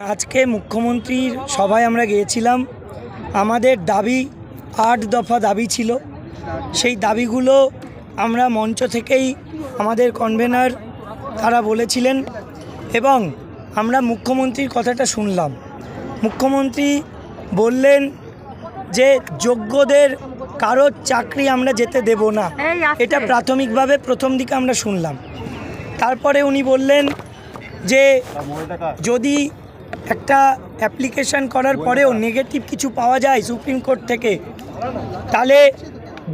আজকে মুখ্যমন্ত্রীর সভায় আমরা গিয়েছিলাম। আমাদের দাবি ৮ দফা দাবি ছিল। সেই দাবিগুলো আমরা মঞ্চ থেকেই আমাদের কনভেনার তারা বলেছিলেন এবং আমরা মুখ্যমন্ত্রীর কথাটা শুনলাম। মুখ্যমন্ত্রী বললেন যে যোগ্যদের কারোর চাকরি আমরা যেতে দেব না, এটা প্রাথমিকভাবে প্রথম দিকে আমরা শুনলাম। তারপরে উনি বললেন যে যদি একটা অ্যাপ্লিকেশান করার পরেও নেগেটিভ কিছু পাওয়া যায় সুপ্রিম কোর্ট থেকে, তাহলে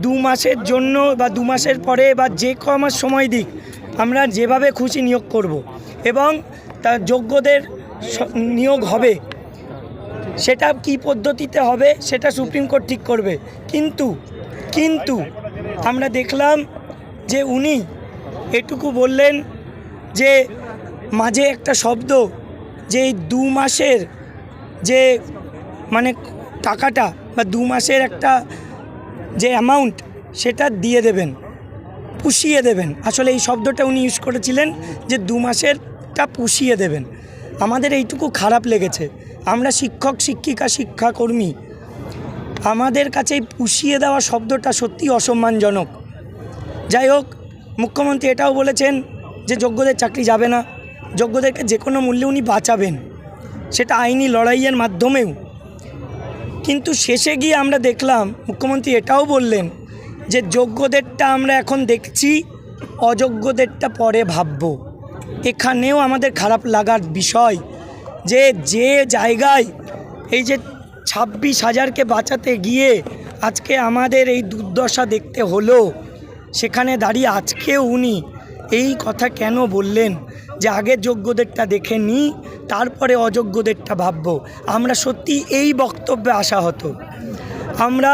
2 মাসের জন্য বা 2 মাসের পরে বা যে মাস সময় দিক আমরা যেভাবে খুশি নিয়োগ করব এবং তার যোগ্যদের নিয়োগ হবে। সেটা কি পদ্ধতিতে হবে সেটা সুপ্রিম কোর্ট ঠিক করবে। কিন্তু আমরা দেখলাম যে উনি এটুকু বললেন যে মাঝে একটা শব্দ যে এই 2 মাসের যে মানে টাকাটা বা 2 মাসের একটা যে অ্যামাউন্ট সেটা দিয়ে দেবেন, পুষিয়ে দেবেন। আসলে এই শব্দটা উনি ইউজ করেছিলেন যে 2 মাসেরটা পুষিয়ে দেবেন। আমাদের এইটুকু খারাপ লেগেছে। আমরা শিক্ষক শিক্ষিকা শিক্ষাকর্মী, আমাদের কাছে এই পুষিয়ে দেওয়া শব্দটা সত্যি অসম্মানজনক। যাই হোক, মুখ্যমন্ত্রী এটাও বলেছেন যে যোগ্যদের চাকরি যাবে না, যোগ্যদেরকে যে কোনো মূল্যে উনি বাঁচাবেন, সেটা আইনি লড়াইয়ের মাধ্যমেও। কিন্তু শেষে গিয়ে আমরা দেখলাম মুখ্যমন্ত্রী এটাও বললেন যে যোগ্যদেরটা আমরা এখন দেখছি, অযোগ্যদেরটা পরে ভাবব। এখানেও আমাদের খারাপ লাগার বিষয় যে জায়গায় এই যে 26,000কে বাঁচাতে গিয়ে আজকে আমাদের এই দুর্দশা দেখতে হলো, সেখানে দাঁড়িয়ে আজকেও উনি এই কথা কেন বললেন যে আগে যোগ্যদেরটা দেখে নিই তারপরে অযোগ্যদেরটা ভাববো। আমরা সত্যি এই বক্তব্যে আসা হতো। আমরা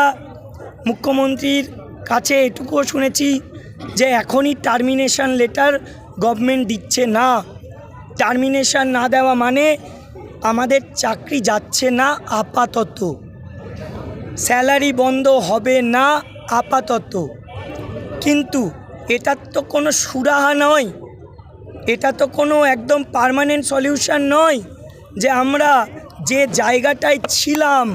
মুখ্যমন্ত্রীর কাছে এটুকুও শুনেছি যে এখনই টার্মিনেশন লেটার গভর্নমেন্ট দিচ্ছে না। টার্মিনেশন না দেওয়া মানে আমাদের চাকরি যাচ্ছে না আপাতত, স্যালারি বন্ধ হবে না আপাতত। কিন্তু এটা তো কোনো সুরাহা নয়, এটা তো কোনো একদম পার্মানেন্ট সলিউশন নয় যে আমরা যে জায়গাটায় ছিলাম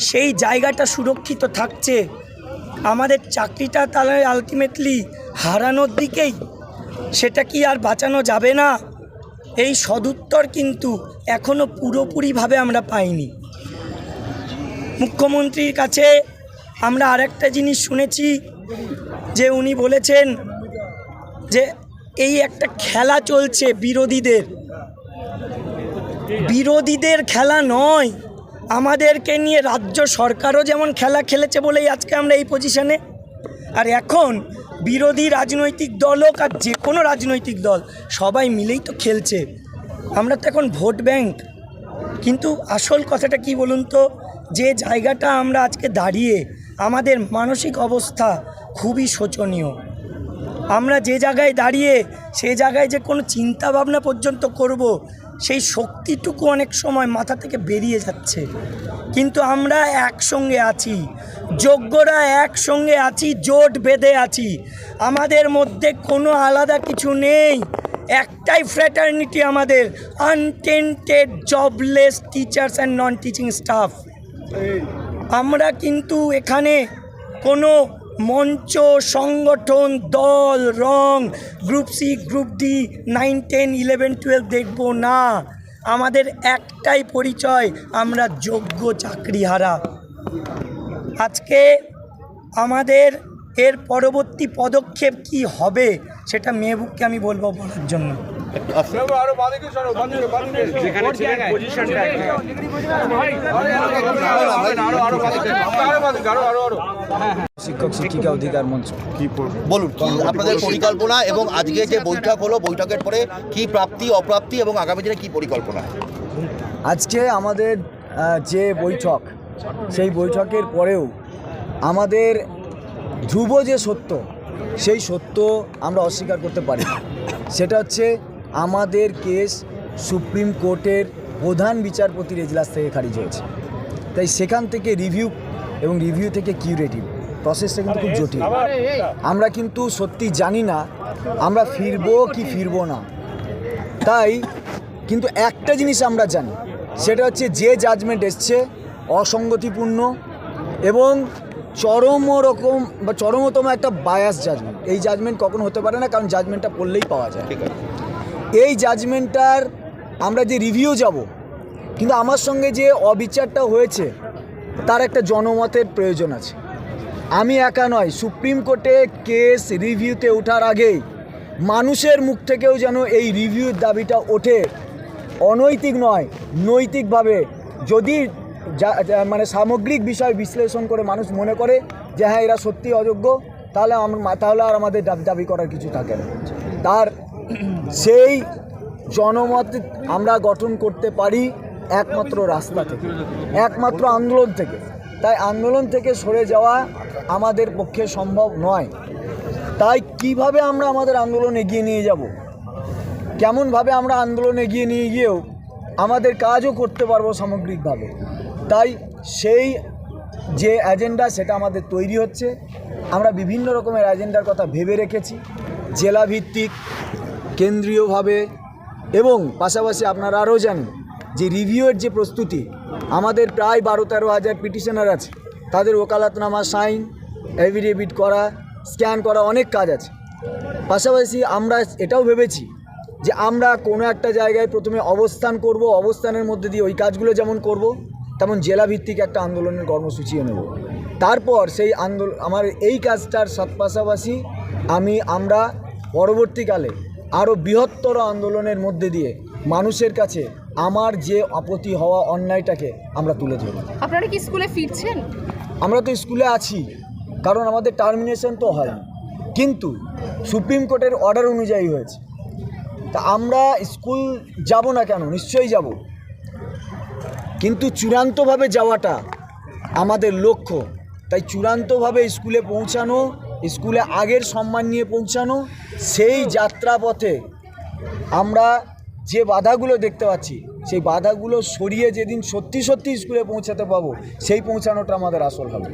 সেই জায়গাটা সুরক্ষিত থাকছে, আমাদের চাকরিটা তাহলে আলটিমেটলি হারানোর দিকেই। সেটা কি আর বাঁচানো যাবে না? এই সদুত্তর কিন্তু এখনও পুরোপুরিভাবে আমরা পাইনি। মুখ্যমন্ত্রীর কাছে আমরা আরেকটা জিনিস শুনেছি যে উনি বলেছেন যে এই একটা খেলা চলছে বিরোধীদের খেলা নয়, আমাদেরকে নিয়ে রাজ্য সরকারও যেমন খেলা খেলেছে বলেই আজকে আমরা এই পজিশনে। আর এখন বিরোধী রাজনৈতিক দল হোক আর যে কোনো রাজনৈতিক দল, সবাই মিলেই তো খেলছে। আমরা তো এখন ভোট ব্যাংক। কিন্তু আসল কথাটা কি বলুন তো, যে জায়গাটা আমরা আজকে দাঁড়িয়ে আমাদের মানসিক অবস্থা খুবই শোচনীয়। আমরা যে জায়গায় দাঁড়িয়ে সে জায়গায় যে কোনো চিন্তা ভাবনা পর্যন্ত করব, সেই শক্তিটুকু অনেক সময় মাথা থেকে বেরিয়ে যাচ্ছে। কিন্তু আমরা একসঙ্গে আছি, যোগ্যরা একসঙ্গে আছি, জোট বেঁধে আছি। আমাদের মধ্যে কোনো আলাদা কিছু নেই, একটাই ফ্র্যাটার্নিটি আমাদের, untainted jobless teachers and non teaching staff. আমরা কিন্তু এখানে কোনো মঞ্চ, সংগঠন, দল, রং, গ্রুপ সি, গ্রুপ ডি, 9, 10, 11, 12 দেখব না। আমাদের একটাই পরিচয়, আমরা যোগ্য চাকরিহারা। আজকে আমাদের এর পরবর্তী পদক্ষেপ কি হবে সেটা মেহবুবকে আমি বলবো বলার জন্য। শিক্ষক শিক্ষিকা অধিকার মঞ্চ বলুন কি আপনাদের পরিকল্পনা এবং আজকে যে বৈঠক হলো, বৈঠকের পরে কি প্রাপ্তি অপ্রাপ্তি এবং আগামী দিনে কি পরিকল্পনা? আজকে আমাদের যে বৈঠক, সেই বৈঠকের পরেও আমাদের ধ্রুব যে সত্য, সেই সত্য আমরা অস্বীকার করতে পারি না। সেটা হচ্ছে আমাদের কেস সুপ্রিম কোর্টের প্রধান বিচারপতির এজলাস থেকে খারিজ হয়েছে। তাই সেখান থেকে রিভিউ এবং রিভিউ থেকে কিউরেটিভ প্রসেসটা কিন্তু খুব জটিল। আমরা কিন্তু সত্যি জানি না আমরা ফিরবো কি ফিরবো না। তাই কিন্তু একটা জিনিস আমরা জানি, সেটা হচ্ছে যে জাজমেন্ট এসছে অসঙ্গতিপূর্ণ এবং চরমতম একটা বায়াস জাজমেন্ট। এই জাজমেন্ট কখনো হতে পারে না, কারণ জাজমেন্টটা পড়লেই পাওয়া যায়। ঠিক আছে। এই জাজমেন্টটার আমরা যে রিভিউ যাব, কিন্তু আমার সঙ্গে যে অবিচারটা হয়েছে তার একটা জনমতের প্রয়োজন আছে। আমি একা নয়, সুপ্রিম কোর্টে কেস রিভিউতে ওঠার আগেই মানুষের মুখ থেকেও যেন এই রিভিউর দাবিটা ওঠে। অনৈতিক নয়, নৈতিকভাবে যদি মানে সামগ্রিক বিষয় বিশ্লেষণ করে মানুষ মনে করে যে হ্যাঁ এরা সত্যি অযোগ্য, তাহলে আর আমাদের দাবি করার কিছু থাকে না। তার সেই জনমত আমরা গঠন করতে পারি একমাত্র রাস্তা থেকে, একমাত্র আন্দোলন থেকে। তাই আন্দোলন থেকে সরে যাওয়া আমাদের পক্ষে সম্ভব নয়। তাই কিভাবে আমরা আমাদের আন্দোলন এগিয়ে নিয়ে যাব, কেমনভাবে আমরা আন্দোলন এগিয়ে নিয়ে গিয়েও আমাদের কাজও করতে পারবো সামগ্রিকভাবে, তাই সেই যে এজেন্ডা সেটা আমাদের তৈরি হচ্ছে। আমরা বিভিন্ন রকমের এজেন্ডার কথা ভেবে রেখেছি, জেলাভিত্তিক, কেন্দ্রীয়ভাবে, এবং পাশাপাশি আপনারা আরও জানেন যে রিভিউয়ের যে প্রস্তুতি, আমাদের প্রায় 12-13 হাজার পিটিশনার আছে, তাদের ওকালতনামা, সাইন, এফিডেভিট করা, স্ক্যান করা, অনেক কাজ আছে। পাশাপাশি আমরা এটাও ভেবেছি যে আমরা কোনো একটা জায়গায় প্রথমে অবস্থান করব, অবস্থানের মধ্যে দিয়ে ওই কাজগুলো যেমন করব, তেমন জেলাভিত্তিক একটা আন্দোলনের কর্মসূচিও নেব। তারপর সেই আমার এই কাজটার পাশাপাশি আমরা পরবর্তীকালে আরও বৃহত্তর আন্দোলনের মধ্যে দিয়ে মানুষের কাছে আমার যে আপত্তি হওয়া অন্যায়টাকে আমরা তুলে ধরব। আপনারা কি স্কুলে ফিরছেন? আমরা তো স্কুলে আছি, কারণ আমাদের টার্মিনেশন তো হয়নি, কিন্তু সুপ্রিম কোর্টের অর্ডার অনুযায়ী হয়েছে। তা আমরা স্কুল যাব না কেন, নিশ্চয়ই যাব, কিন্তু চূড়ান্তভাবে যাওয়াটা আমাদের লক্ষ্য। তাই চূড়ান্তভাবে স্কুলে পৌঁছানো, স্কুলে আগের সম্মান নিয়ে পৌঁছানো, সেই যাত্রাপথে আমরা যে বাধাগুলো দেখতে পাচ্ছি সেই বাধাগুলো সরিয়ে যেদিন সত্যি সত্যি স্কুলে পৌঁছাতে পাবো, সেই পৌঁছানোটা আমাদের আসল হবে।